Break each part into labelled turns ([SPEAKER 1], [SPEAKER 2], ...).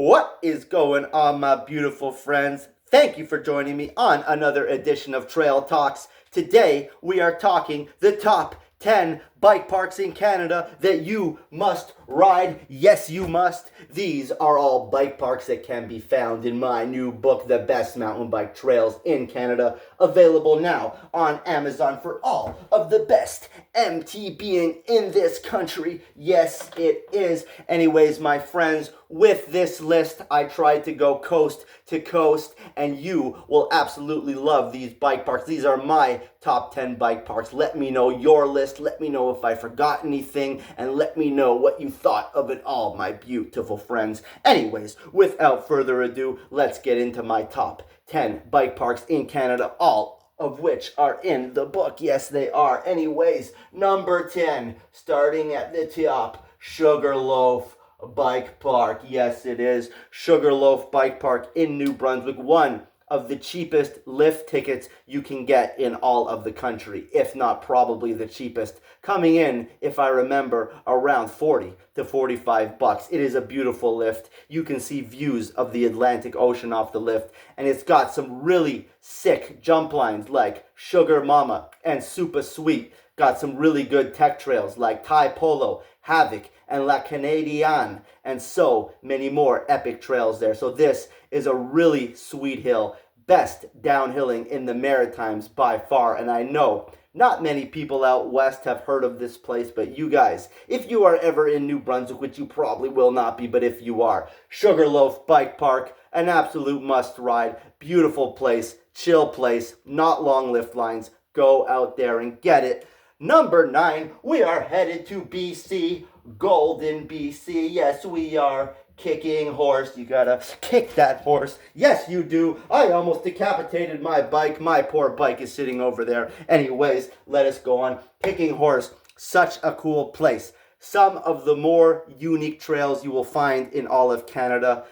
[SPEAKER 1] What is going on, my beautiful friends? Thank you for joining me on another edition of Trail Talks. Today, we are talking the top 10 bike parks in Canada that you must ride. Yes, you must. These are all bike parks that can be found in my new book, The Best Mountain Bike Trails in Canada, available now on Amazon for all of the best MTBing in this country. Yes, it is. Anyways, my friends, with this list, I tried to go coast to coast, and you will absolutely love these bike parks. These are my top 10 bike parks. Let me know your list. Let me know if I forgot anything, and let me know what you thought of it all, my beautiful friends. Anyways, without further ado, let's get into my top 10 bike parks in Canada, all of which are in the book. Yes, they are. Anyways, number 10, starting at the top, Sugarloaf Bike Park. Yes, it is. Sugarloaf Bike Park in New Brunswick. One of the cheapest lift tickets you can get in all of the country, if not probably the cheapest. Coming in, if I remember, around 40 to 45 bucks. It is a beautiful lift. You can see views of the Atlantic Ocean off the lift, and it's got some really sick jump lines like Sugar Mama and Super Sweet. Got some really good tech trails like Thai Polo, Havoc, and La Canadienne, and so many more epic trails there. So this is a really sweet hill, best downhilling in the Maritimes by far, and I know not many people out west have heard of this place, but you guys, if you are ever in New Brunswick, which you probably will not be, but if you are, Sugarloaf Bike Park, an absolute must ride, beautiful place, chill place, not long lift lines. Go out there and get it. Number 9, we are headed to BC, Golden, BC. Yes, we are. Kicking horse. You gotta kick that horse. Yes, you do. I almost decapitated my bike. My poor bike is sitting over there. Anyways, let us go on. Kicking horse. Such a cool place. Some of the more unique trails you will find in all of Canada.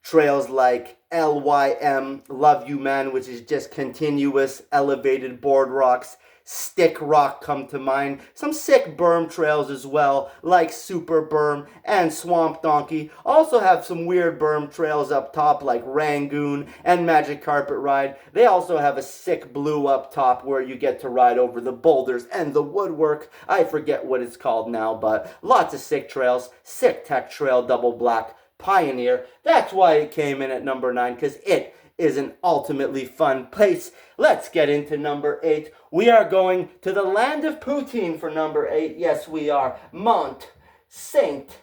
[SPEAKER 1] Trails like LYM, Love You Man, which is just continuous elevated board rocks. Stick Rock come to mind. Some sick berm trails as well, like Super Berm and Swamp Donkey. Also have some weird berm trails up top like Rangoon and Magic Carpet Ride. They also have a sick blue up top where you get to ride over the boulders and the woodwork. I forget what it's called now, but lots of sick trails. Sick Tech Trail Double Black Pioneer. That's why it came in at number 9, because it is an ultimately fun place. Let's get into number 8. We are going to the land of poutine for number 8. Yes, we are. Mont Saint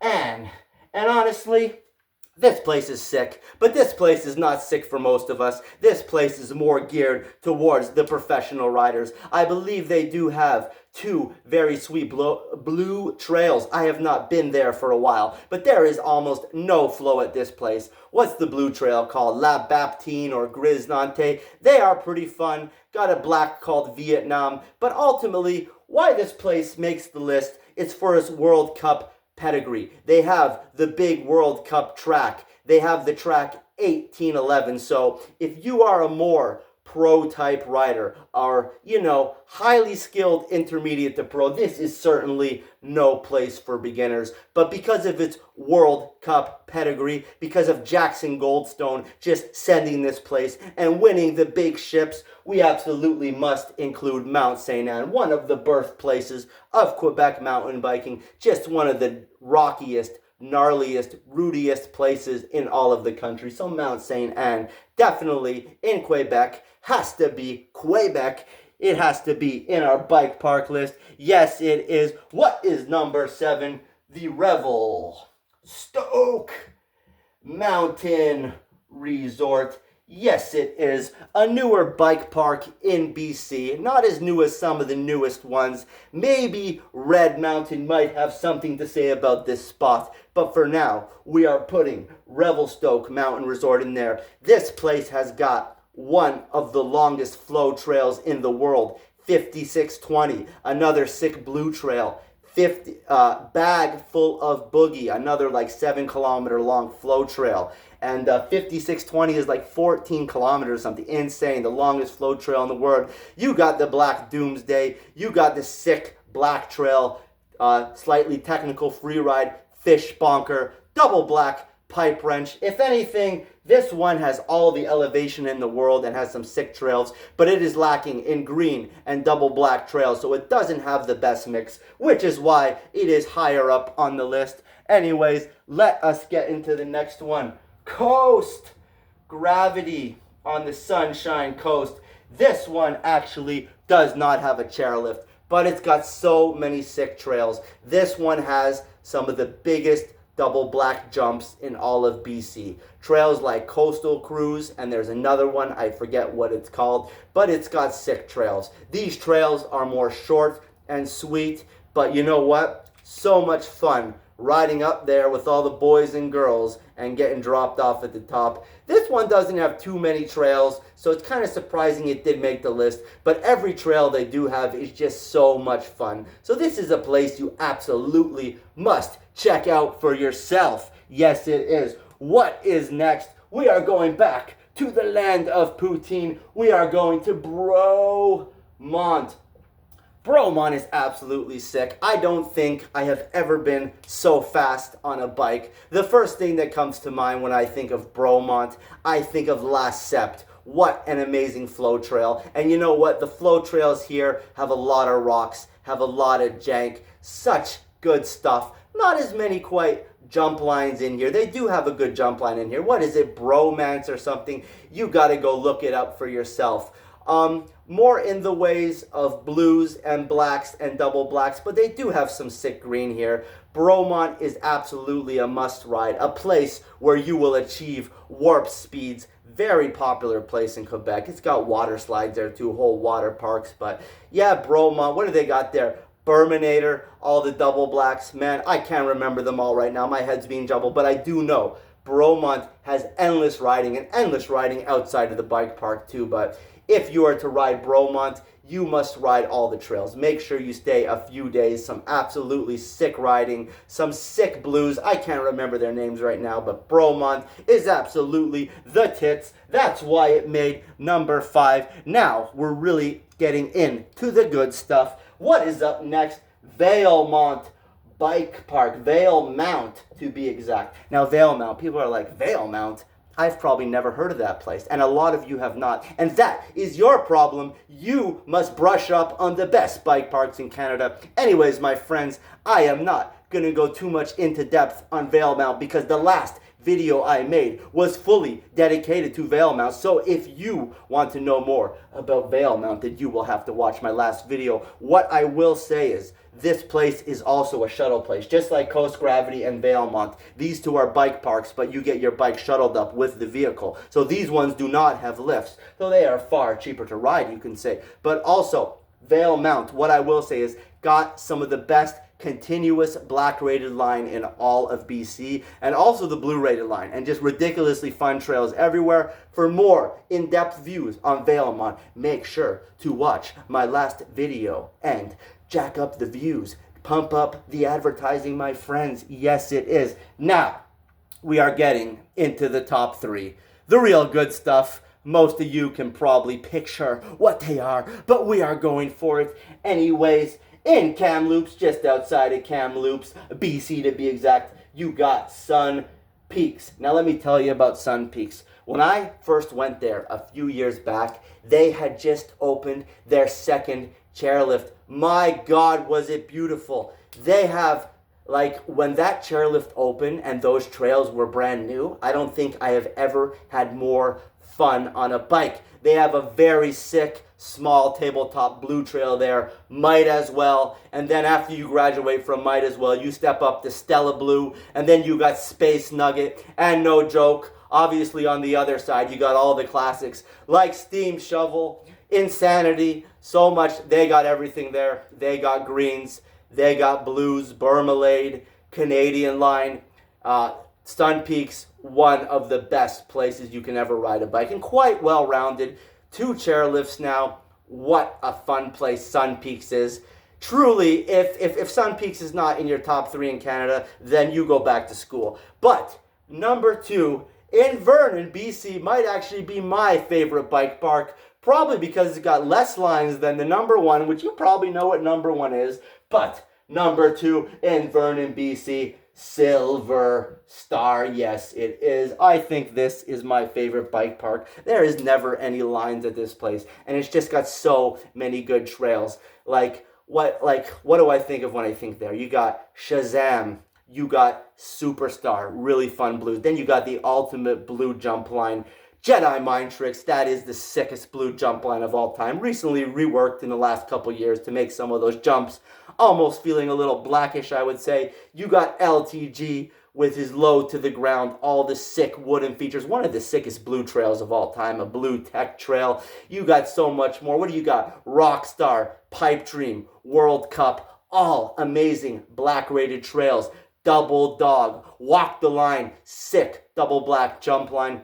[SPEAKER 1] Anne. And honestly, this place is sick, but this place is not sick for most of us. This place is more geared towards the professional riders. I believe they do have 2 very sweet blue trails. I have not been there for a while, but there is almost no flow at this place. What's the blue trail called? La Baptine or Gris Nante? They are pretty fun. Got a black called Vietnam, but ultimately, why this place makes the list is for its World Cup pedigree. They have the big World Cup track. They have the track 1811. So if you are a more pro type rider or, highly skilled intermediate to pro, this is certainly no place for beginners. But because of its World Cup pedigree, because of Jackson Goldstone just sending this place and winning the big ships, we absolutely must include Mount St. Anne, one of the birthplaces of Quebec mountain biking, just one of the rockiest, gnarliest, rootiest places in all of the country. So Mount St. Anne, definitely in Quebec, has to be Quebec. It has to be in our bike park list. Yes, it is. What is number 7? The Revel Stoke Mountain Resort. Yes, it is. A newer bike park in BC. Not as new as some of the newest ones. Maybe Red Mountain might have something to say about this spot. But for now, we are putting Revelstoke Mountain Resort in there. This place has got one of the longest flow trails in the world. 5620. Another sick blue trail. Bag Full of Boogie, another like 7-kilometer long flow trail. And 5620 is like 14 kilometers, something insane, the longest flow trail in the world. You got the Black Doomsday, you got the sick Black Trail, slightly technical free ride, Fish Bonker, Double Black pipe wrench. If anything, this one has all the elevation in the world and has some sick trails, but it is lacking in green and double black trails, so it doesn't have the best mix, which is why it is higher up on the list. Anyways, let us get into the next one. Coast Gravity on the Sunshine Coast. This one actually does not have a chairlift, but it's got so many sick trails. This one has some of the biggest double black jumps in all of BC. Trails like Coastal Cruise, and there's another one, I forget what it's called, but it's got sick trails. These trails are more short and sweet, but you know what? So much fun riding up there with all the boys and girls and getting dropped off at the top. This one doesn't have too many trails, so it's kind of surprising it did make the list, but every trail they do have is just so much fun. So this is a place you absolutely must check out for yourself. Yes, it is. What is next? We are going back to the land of poutine. We are going to Bromont. Bromont is absolutely sick. I don't think I have ever been so fast on a bike. The first thing that comes to mind when I think of Bromont, I think of La Sept. What an amazing flow trail. And you know what? The flow trails here have a lot of rocks, have a lot of jank, such good stuff. Not as many quite jump lines in here. They do have a good jump line in here. What is it? Bromance or something? You got to go look it up for yourself. More in the ways of blues and blacks and double blacks, but they do have some sick green here. Bromont is absolutely a must ride, a place where you will achieve warp speeds. Very popular place in Quebec. It's got water slides there too, whole water parks, but yeah, Bromont, what do they got there? Burminator, all the double blacks. Man, I can't remember them all right now. My head's being jumbled, but I do know Bromont has endless riding and endless riding outside of the bike park too, but if you are to ride Bromont, you must ride all the trails. Make sure you stay a few days. Some absolutely sick riding, some sick blues. I can't remember their names right now, but Bromont is absolutely the tits. That's why it made number 5. Now we're really getting into the good stuff. What is up next? Valemount Bike Park. Valemount, to be exact. Now, Valemount, people are like, Valemount? I've probably never heard of that place, and a lot of you have not. And that is your problem. You must brush up on the best bike parks in Canada. Anyways, my friends, I am not going to go too much into depth on Valemount because the last video I made was fully dedicated to Valemount. So if you want to know more about Valemount, then you will have to watch my last video. What I will say is, this place is also a shuttle place, just like Coast Gravity and Valemount. These two are bike parks, but you get your bike shuttled up with the vehicle. So these ones do not have lifts, though they are far cheaper to ride, you can say. But also, Valemount, what I will say is, got some of the best continuous black rated line in all of BC, and also the blue rated line, and just ridiculously fun trails everywhere. For more in-depth views on Valemount, make sure to watch my last video and jack up the views, pump up the advertising, my friends. Yes, it is. Now, we are getting into the top 3. The real good stuff. Most of you can probably picture what they are, but we are going for it anyways. In Kamloops, just outside of Kamloops, BC to be exact, you got Sun Peaks. Now let me tell you about Sun Peaks. When I first went there a few years back, they had just opened their second chairlift. My God, was it beautiful. They have, like, when that chairlift opened and those trails were brand new, I don't think I have ever had more fun on a bike. They have a very sick, small tabletop blue trail there, Might As Well, and then after you graduate from Might As Well, you step up to Stella Blue, and then you got Space Nugget, and no joke, obviously on the other side, you got all the classics, like Steam Shovel, Insanity, so much. They got everything there. They got greens, they got blues, Burmalade, Canadian Line, Sun Peaks, one of the best places you can ever ride a bike, and quite well-rounded. 2 chairlifts now. What a fun place Sun Peaks is. Truly, if Sun Peaks is not in your top 3 in Canada, then you go back to school. But number 2, in Vernon, BC, might actually be my favorite bike park, probably because it's got less lines than the number 1, which you probably know what number 1 is. But number 2 in Vernon, BC, Silver Star. Yes, it is. I think this is my favorite bike park. There is never any lines at this place, and it's just got so many good trails. What do I think of when I think there? You got Shazam, you got Superstar, really fun blues. Then you got the ultimate blue jump line, Jedi Mind Tricks. That is the sickest blue jump line of all time. Recently reworked in the last couple years to make some of those jumps almost feeling a little blackish, I would say. You got LTG with his low to the ground, all the sick wooden features. One of the sickest blue trails of all time, a blue tech trail. You got so much more. What do you got? Rockstar, Pipe Dream, World Cup, all amazing black rated trails. Double Dog, Walk the Line, sick double black jump line.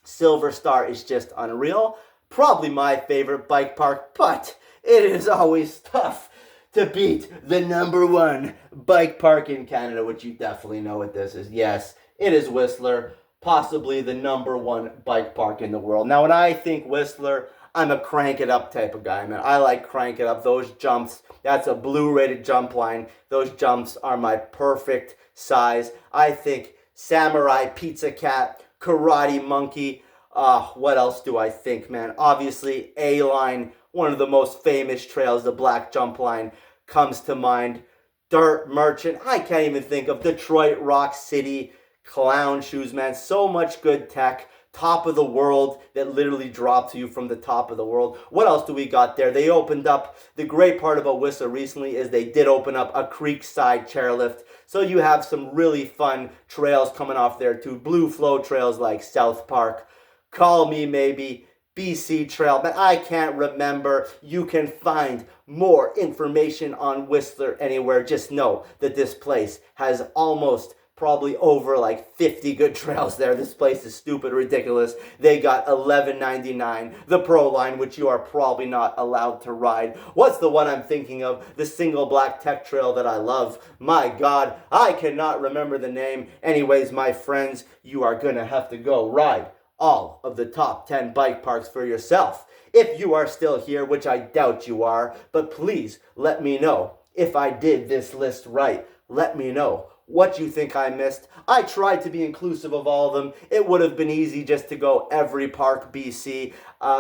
[SPEAKER 1] Silver Star is just unreal. Probably my favorite bike park, but it is always tough to beat the number one bike park in Canada, which you definitely know what this is. Yes, it is Whistler, possibly the number one bike park in the world. Now, when I think Whistler, I'm a crank it up type of guy, man. I like crank it up. Those jumps, that's a blue rated jump line. Those jumps are my perfect size. I think Samurai Pizza Cat, Karate Monkey. What else do I think, man? Obviously, A-Line, one of the most famous trails, the Black Jump Line, comes to mind. Dirt Merchant, I can't even think of Detroit Rock City, Clown Shoes, man. So much good tech. Top of the world that literally drops you from the top of the world. What else do we got there? They opened up, the great part about Whistler recently is they did open up a Creekside chairlift. So you have some really fun trails coming off there too. Blue flow trails like South Park. Call Me Maybe, BC Trail, but I can't remember. You can find more information on Whistler anywhere. Just know that this place has almost probably over like 50 good trails there. This place is stupid ridiculous. They got $11.99, the Pro Line, which you are probably not allowed to ride. What's the one I'm thinking of? The single black tech trail that I love. My God, I cannot remember the name. Anyways, my friends, you are gonna have to go ride all of the top 10 bike parks for yourself. If you are still here, which I doubt you are, but please let me know if I did this list right. Let me know what you think I missed. I tried to be inclusive of all of them. It would have been easy just to go every park BC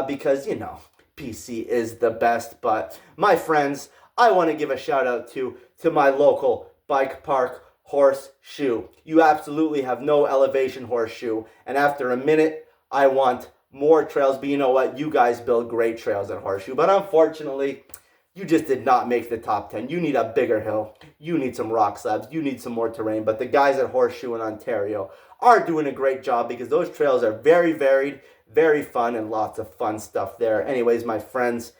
[SPEAKER 1] because, you know, BC is the best. But my friends, I want to give a shout out to my local bike park, Horseshoe. You absolutely have no elevation, Horseshoe. And after a minute, I want more trails, but you know what? You guys build great trails at Horseshoe, but unfortunately, you just did not make the top 10. You need a bigger hill. You need some rock slabs. You need some more terrain, but the guys at Horseshoe in Ontario are doing a great job because those trails are very varied, very fun, and lots of fun stuff there. Anyways, my friends,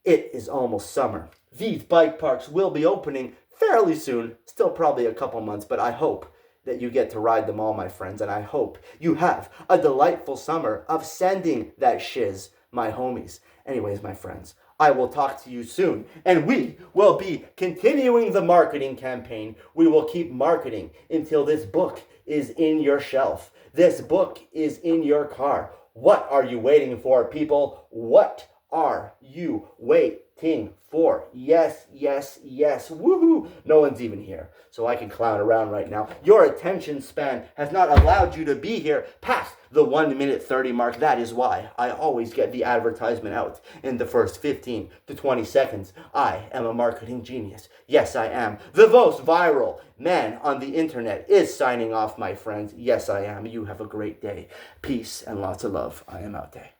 [SPEAKER 1] it is almost summer. These bike parks will be opening fairly soon, still probably a couple months, but I hope that you get to ride them all, my friends, and I hope you have a delightful summer of sending that shiz, my homies. Anyways, my friends, I will talk to you soon, and we will be continuing the marketing campaign. We will keep marketing until this book is in your shelf. This book is in your car. What are you waiting for, people? What are you waiting for? Yes, yes, yes. Woohoo! No one's even here, so I can clown around right now. Your attention span has not allowed you to be here past the 1 minute 30 mark. That is why I always get the advertisement out in the first 15 to 20 seconds. I am a marketing genius. Yes, I am. The most viral man on the internet is signing off, my friends. Yes, I am. You have a great day. Peace and lots of love. I am out there.